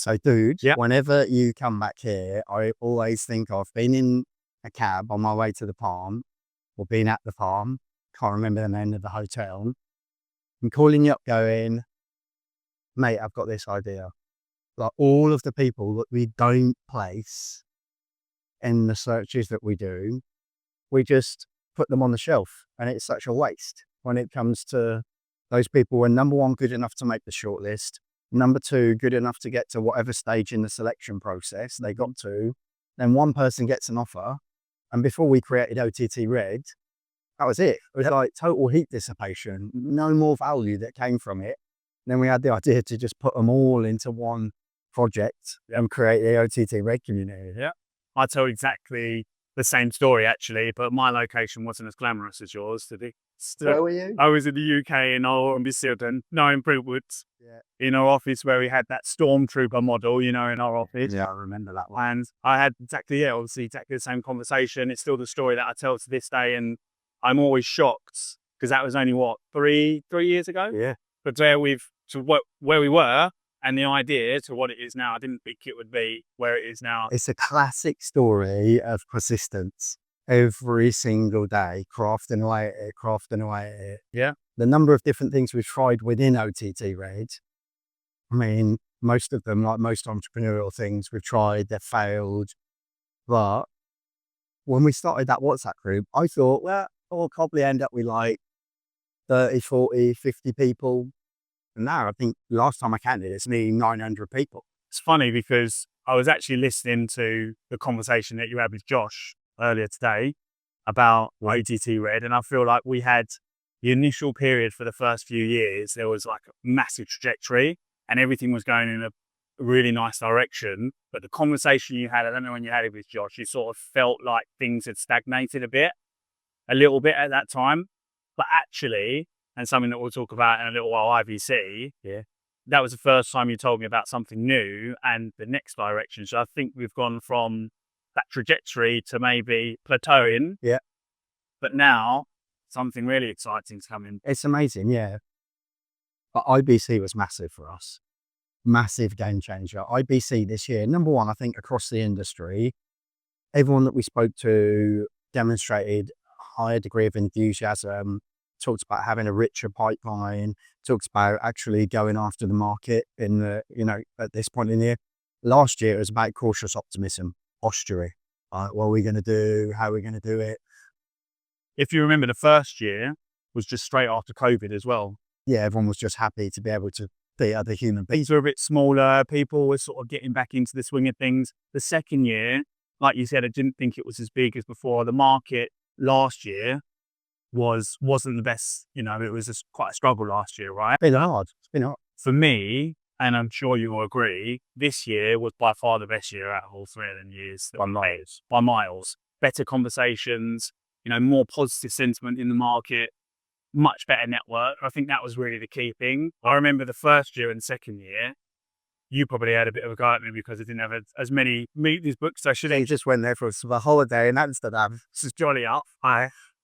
So, dude, Yeah. whenever you come back here, I always think of being in a cab on my way to the farm or being at the farm. Can't remember the name of the hotel. I'm calling you up going, mate, I've got this idea. Like all of the people that we don't place in the searches that we do, we just put them on the shelf. And it's such a waste when it comes to those people who are number one, good enough to make the shortlist. Number two, good enough to get to whatever stage in the selection process they got to. Then one person gets an offer. And before we created OTTRED, that was it. It was like total heat dissipation, no more value that came from it. Then we had the idea to just put them all into one project and create the OTTRED community. Yeah. I tell exactly the same story actually, but my location wasn't as glamorous as yours. Where were you? I was in the UK in our Bisildon, no, in Brentwood, Yeah. in our office where we had that stormtrooper model, in our office. Yeah, I remember that one. And I had exactly the same conversation. It's still the story that I tell to this day. And I'm always shocked because that was only what, three years ago? Yeah. But where we were and the idea to what it is now, I didn't think it would be where it is now. It's a classic story of persistence. Every single day, crafting away at it. Yeah. The number of different things we've tried within OTTRED, I mean, most of them, like most entrepreneurial things we've tried, they've failed. But when we started that WhatsApp group, I thought, well, we'll probably end up with like 30, 40, 50 people. And now I think last time I counted, it's nearly 900 people. It's funny because I was actually listening to the conversation that you had with Josh earlier today about OTTRED, and I feel like we had the initial period for the first few years, there was like a massive trajectory and everything was going in a really nice direction. But the conversation you had, I don't know when you had it with Josh, you sort of felt like things had stagnated a little bit at that time. But actually, and something that we'll talk about in a little while, IVC, that was the first time you told me about something new and the next direction. So I think we've gone from that trajectory to maybe plateauing. Yeah. But now something really exciting's coming. It's amazing, yeah. But IBC was massive for us. Massive game changer. IBC this year, number one, I think across the industry, everyone that we spoke to demonstrated a higher degree of enthusiasm, talked about having a richer pipeline, talks about actually going after the market in the, at this point in the year. Last year, it was about cautious optimism, posturing. What are we going to do? How are we going to do it? If you remember, the first year was just straight after COVID as well. Yeah, everyone was just happy to be able to be other human beings. Things were a bit smaller. People were sort of getting back into the swing of things. The second year, like you said, I didn't think it was as big as before. The market last year wasn't the best. It was quite a struggle last year, right? It's been hard. For me, and I'm sure you will agree, this year was by far the best year out of all 3 of them years. By miles. Better conversations, more positive sentiment in the market, much better network. I think that was really the key thing. I remember the first year and second year, you probably had a bit of a go at me because I didn't have as many these books. I should have just went there for a holiday in Amsterdam. This is jolly up.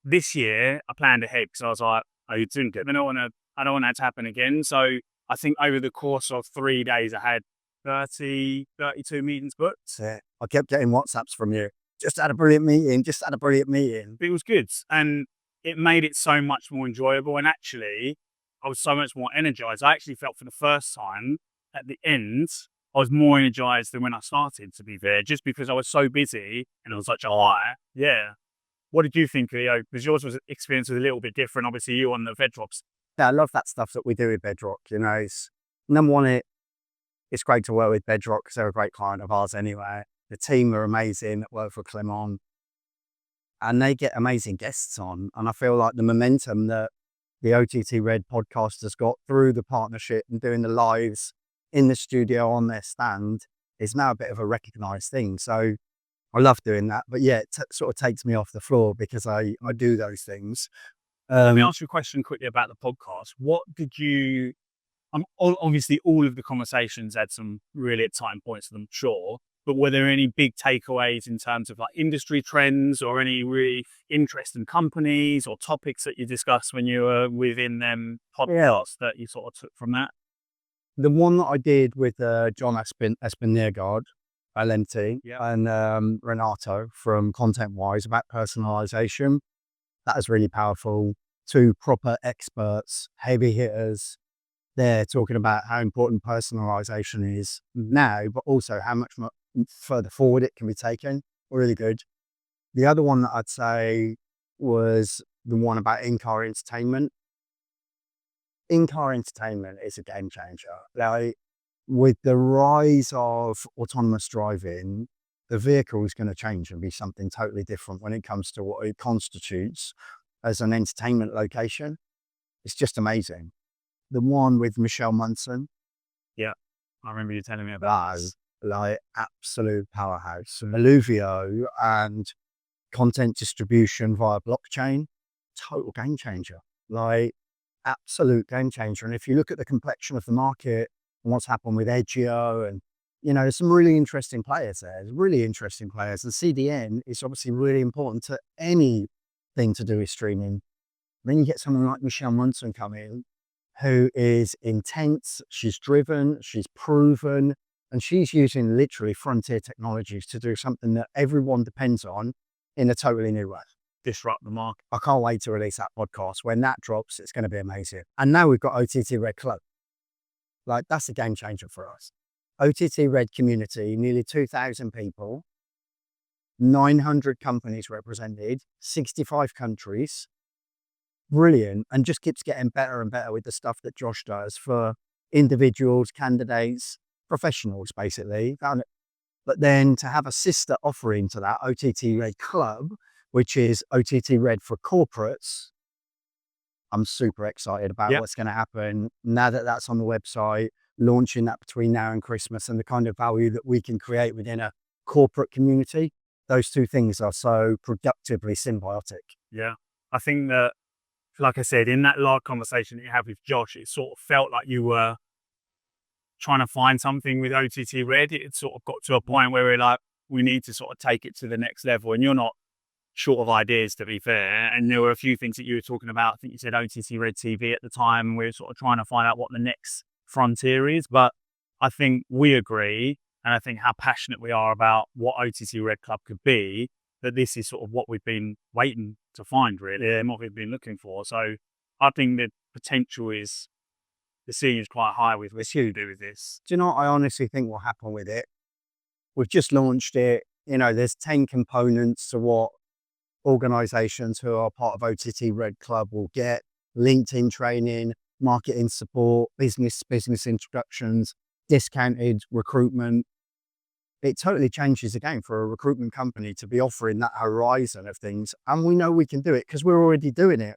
This year, I planned ahead because I was like, you didn't get. I don't want that to happen again. So I think over the course of 3 days, I had 32 meetings booked. Yeah. I kept getting WhatsApps from you. Just had a brilliant meeting. It was good. And it made it so much more enjoyable. And actually, I was so much more energized. I actually felt for the first time at the end, I was more energized than when I started, to be fair, just because I was so busy and I was such a high. Yeah. What did you think, Leo? Because yours experience was a little bit different. Obviously, you on the Bedrocks. Yeah, I love that stuff that we do with Bedrock. It's number one, it's great to work with Bedrock because they're a great client of ours anyway. The team are amazing that work for Clement, and they get amazing guests on. And I feel like the momentum that the OTTRED podcast has got through the partnership and doing the lives in the studio on their stand is now a bit of a recognized thing. So I love doing that. But yeah, it sort of takes me off the floor because I do those things. Let me ask you a question quickly about the podcast. What did you, obviously all of the conversations had some really exciting points, I'm sure, but were there any big takeaways in terms of like industry trends or any really interesting companies or topics that you discussed when you were within them podcasts that you sort of took from that? The one that I did with John Espiniergard, Valenti, Yeah. and Renato from Content Wise about personalization, that is really powerful. Two proper experts, heavy hitters. They're talking about how important personalization is now, but also how much further forward it can be taken. Really good. The other one that I'd say was the one about in-car entertainment. In-car entertainment is a game changer. Like, with the rise of autonomous driving, the vehicle is going to change and be something totally different when it comes to what it constitutes as an entertainment location. It's just amazing. The one with Michelle Munson, Yeah. I remember you telling me about that is like absolute powerhouse. Alluvio and content distribution via blockchain, total game changer. Like, absolute game changer. And if you look at the complexion of the market and what's happened with Edgio, and there's some really interesting players there. There's really interesting players. And CDN is obviously really important to anything to do with streaming. Then you get someone like Michelle Munson come in, who is intense, she's driven, she's proven, and she's using literally frontier technologies to do something that everyone depends on in a totally new way. disrupt the market. I can't wait to release that podcast. When that drops, it's going to be amazing. And now we've got OTTRED Club. Like, that's a game changer for us. OTTRED community, nearly 2,000 people, 900 companies represented, 65 countries. Brilliant. And just keeps getting better and better with the stuff that Josh does for individuals, candidates, professionals, basically. But then to have a sister offering to that, OTTRED Club, which is OTTRED for corporates, I'm super excited about what's going to happen now that that's on the website, launching that between now and Christmas, and the kind of value that we can create within a corporate community. Those two things are so productively symbiotic. Yeah. I think that, like I said, in that live conversation that you had with Josh, it sort of felt like you were trying to find something with OTTRED. It sort of got to a point where we're like, we need to sort of take it to the next level. And you're not short of ideas, to be fair. And there were a few things that you were talking about. I think you said OTTRED TV at the time. We were sort of trying to find out what the next frontier is. But I think we agree, and I think how passionate we are about what OTTRED Club could be, that this is sort of what we've been waiting to find, really, and what we've been looking for. So I think the potential is, the ceiling is quite high with what you do with this. Do you know what I honestly think will happen with it? We've just launched it. There's 10 components to what organizations who are part of OTTRED Club will get: LinkedIn training, marketing support, business introductions, discounted recruitment. It totally changes the game for a recruitment company to be offering that horizon of things. And we know we can do it because we're already doing it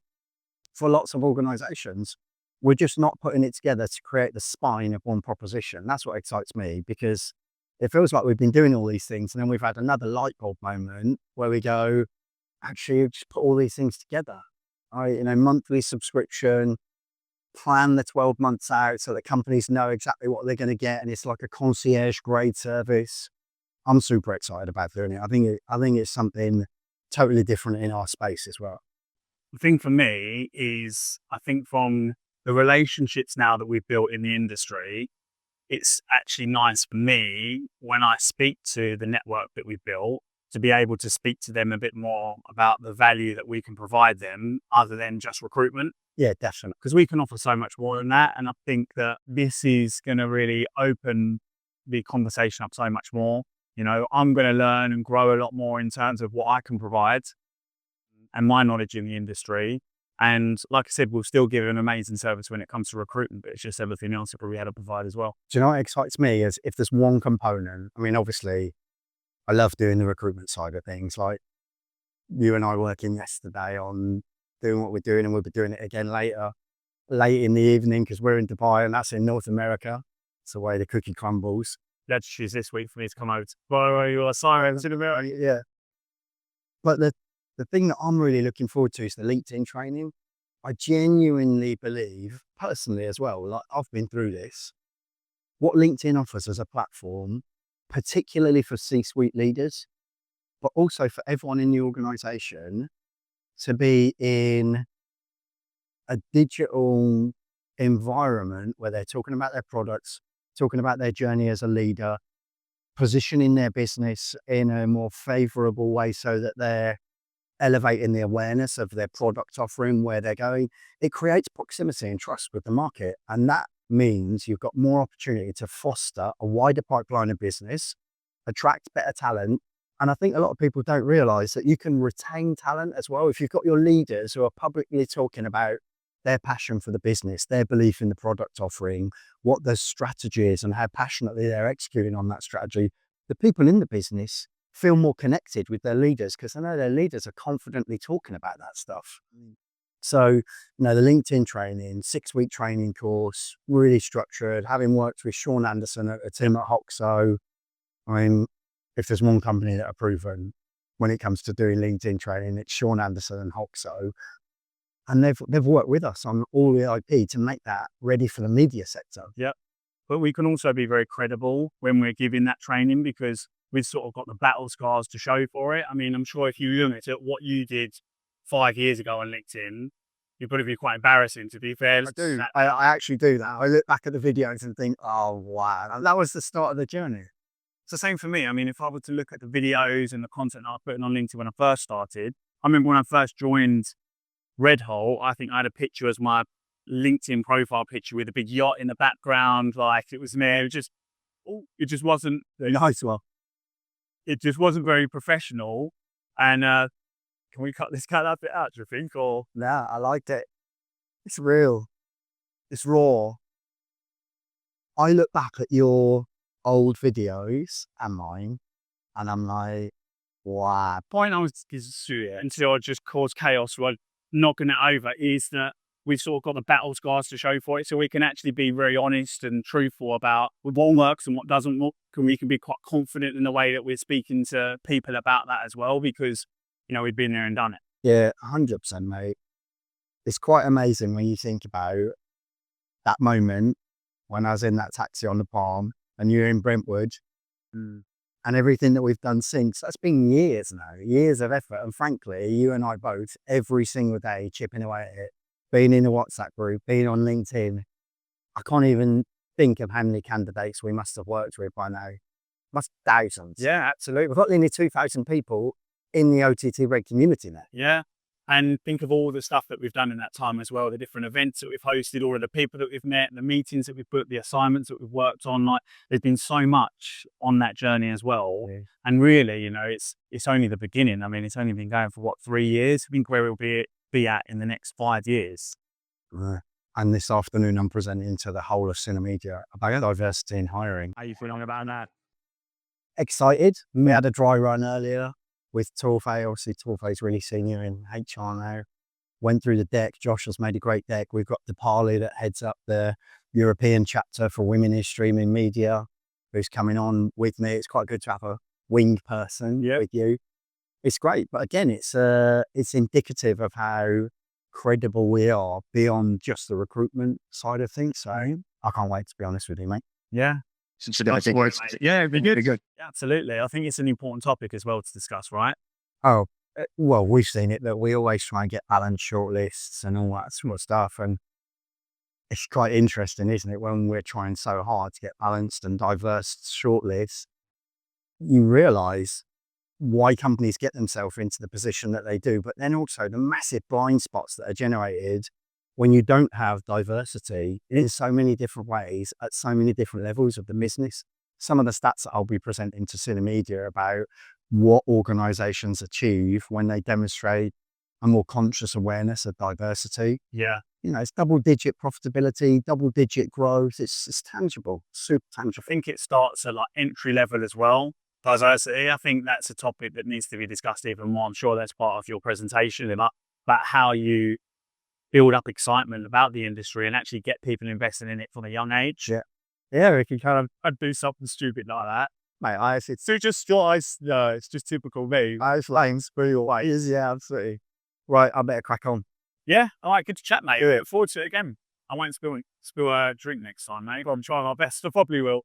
for lots of organizations. We're just not putting it together to create the spine of one proposition. That's what excites me, because it feels like we've been doing all these things and then we've had another light bulb moment where we go, actually, just put all these things together. Monthly subscription, plan the 12 months out so that companies know exactly what they're going to get, and it's like a concierge grade service. I'm super excited about doing it. I think it's something totally different in our space as well. The thing for me is, I think from the relationships now that we've built in the industry, it's actually nice for me when I speak to the network that we've built to be able to speak to them a bit more about the value that we can provide them other than just recruitment. Yeah, definitely. Because we can offer so much more than that. And I think that this is going to really open the conversation up so much more. I'm going to learn and grow a lot more in terms of what I can provide and my knowledge in the industry. And like I said, we'll still give an amazing service when it comes to recruitment, but it's just everything else that we had to provide as well. Do you know what excites me is if there's one component? Obviously, I love doing the recruitment side of things. Like, you and I working yesterday on doing what we're doing, and we'll be doing it again late in the evening because we're in Dubai and that's in North America. It's the way the cookie crumbles. Let's choose this week for me to come over. By the way, you are sirens in America. Yeah. But the thing that I'm really looking forward to is the LinkedIn training. I genuinely believe, personally as well, like, I've been through this, what LinkedIn offers as a platform, particularly for C-suite leaders, but also for everyone in the organization, to be in a digital environment where they're talking about their products, talking about their journey as a leader, positioning their business in a more favorable way so that they're elevating the awareness of their product offering, where they're going, it creates proximity and trust with the market. And that means you've got more opportunity to foster a wider pipeline of business, attract better talent. And I think a lot of people don't realize that you can retain talent as well. If you've got your leaders who are publicly talking about their passion for the business, their belief in the product offering, what the strategy is and how passionately they're executing on that strategy, the people in the business feel more connected with their leaders because they know their leaders are confidently talking about that stuff. So, the LinkedIn training, 6-week training course, really structured, having worked with Sean Anderson at a team at Hoxo. I mean, if there's one company that are proven when it comes to doing LinkedIn training, it's Sean Anderson and Hoxo. And they've worked with us on all the IP to make that ready for the media sector. Yep. But we can also be very credible when we're giving that training because we've sort of got the battle scars to show for it. I mean, I'm sure if you look at what you did 5 years ago on LinkedIn, you'd probably be quite embarrassing, to be fair. I do. I actually do that. I look back at the videos and think, oh, wow, that was the start of the journey. It's the same for me. I mean, if I were to look at the videos and the content I was putting on LinkedIn when I first started, I remember when I first joined Red Hole, I think I had a picture as my LinkedIn profile picture with a big yacht in the background. Like it was me. It just wasn't nice one. It just wasn't very professional. And can we cut that bit out, do you think? Or nah, I liked it. It's real. It's raw. I look back at your old videos and mine, and I'm like, wow. The point I was until I just caused chaos while knocking it over is that we've sort of got the battle scars to show for it, so we can actually be very honest and truthful about what works and what doesn't work, and we can be quite confident in the way that we're speaking to people about that as well, because we've been there and done it. Yeah, 100%, mate. It's quite amazing when you think about that moment when I was in that taxi on the Palm and you're in Brentwood, and everything that we've done since. That's been years now, years of effort. And frankly, you and I both, every single day, chipping away at it, being in a WhatsApp group, being on LinkedIn. I can't even think of how many candidates we must have worked with by now. Must thousands. Yeah, absolutely. We've got nearly 2,000 people in the OTTRED community now. Yeah. And think of all the stuff that we've done in that time as well, the different events that we've hosted, all of the people that we've met, the meetings that we've booked, the assignments that we've worked on. Like, there's been so much on that journey as well. Yeah. And really, it's only the beginning. I mean, it's only been going for 3 years? I think where we'll be at in the next 5 years. And this afternoon, I'm presenting to the whole of Cinemedia about diversity in hiring. How are you feeling about that? Excited. We had a dry run earlier with Torfay. Obviously, Torfay's really senior in HR now. Went through the deck. Josh has made a great deck. We've got Dipali that heads up the European chapter for women in streaming media, who's coming on with me. It's quite good to have a winged person with you. It's great. But again, it's indicative of how credible we are beyond just the recruitment side of things. So I can't wait, to be honest with you, mate. Yeah. Yeah, it'd be good. Yeah, absolutely. I think it's an important topic as well to discuss, right? Oh, well, we've seen it that we always try and get balanced shortlists and all that sort of stuff. And it's quite interesting, isn't it? When we're trying so hard to get balanced and diverse shortlists, you realize why companies get themselves into the position that they do, but then also the massive blind spots that are generated when you don't have diversity in so many different ways at so many different levels of the business. Some of the stats that I'll be presenting to Cinemedia about what organizations achieve when they demonstrate a more conscious awareness of diversity. Yeah. It's double-digit profitability, double-digit growth. It's tangible, super tangible. I think it starts at entry level as well. Diversity, I think that's a topic that needs to be discussed even more. I'm sure that's part of your presentation about how you build up excitement about the industry and actually get people invested in it from a young age. Yeah, we can kind of do something stupid like that. Mate, it's just typical me. It's lame, screw your ways. Yeah, absolutely. Right, I better crack on. Yeah, all right, good to chat, mate. Look forward to it again. I won't spill a drink next time, mate. I'm trying my best. I probably will.